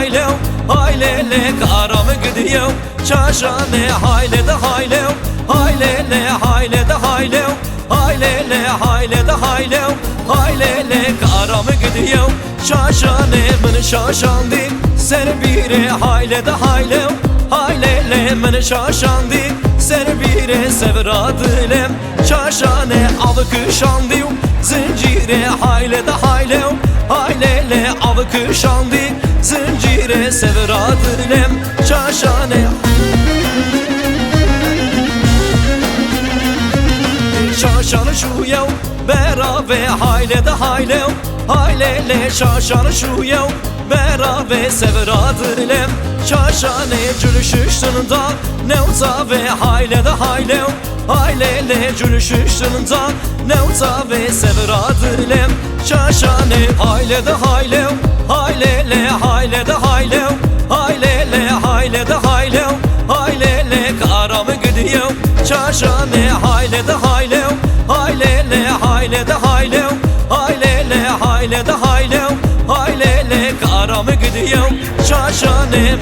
haylev haylele karamı gidiyor çarşane haylede haylev haylele haylede haylev haylele haylede haylev haylele karamı gidiyor çarşane beni şaşandı sen bire haylede haylev haylele beni şaşandı sen bire sevradilem çarşane avı kışandı zincire haylede haylev haylele avı kışandı zincire sevradilem çarşane şaşanı şu yav beraber haylede haylev haylele şaşanı şu yav beraber sevradilem çarşane cülüşüştünde nevza ve haylede haylev haylele cülüşüştünde nevza ve sevradilem çarşane haylede haylev haylele haylede haylev haylele haylede haylev haylele karamı gidiyor çarşane haylede haylev haylele haylede haylev haylele haylede haylev haylele karamı gidiyor çarşane